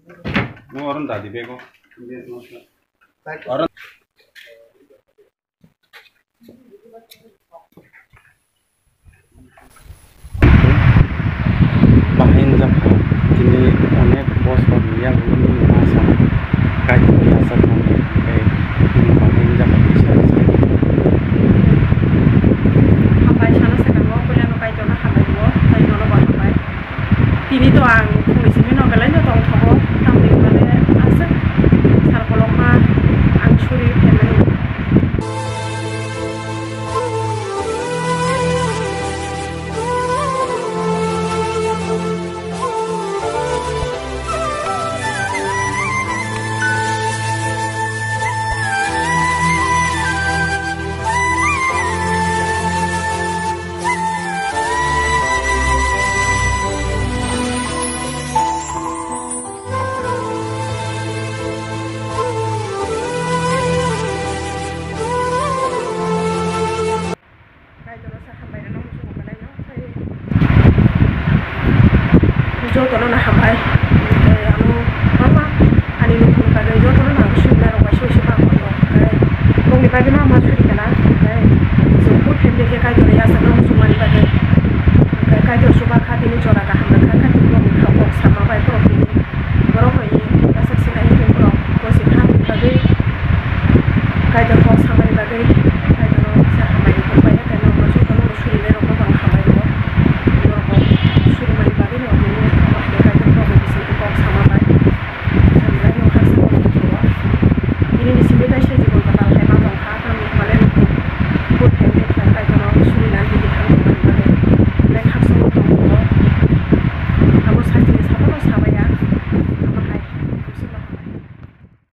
No orang tadi bego. Orang bahin jaka kini onek bos dia belum masa kaji biasa kan kayak bahin jaka bisa Hambai sana sekarang mau kuliah no kayak jono hambai wo, kayak jono buat hambai. Tini tuh ang polisi ini no kalian tuh tong thobo, tampil mana asal sar kolong mah ang curi temen. Joto na hambai, anu mama, ani lu pun pada joto na aku sudah orang masih siapa aku yo, kong di pagi mama sudah kena, so pun hendak ke kayu ya sebelum semua di pagi, kayu suka hati ni jora kah hambai kah hati belum kau sama baik kalau ini, baru ini, asal sini ini belum, kau sih hambai pagi, kayu kau sama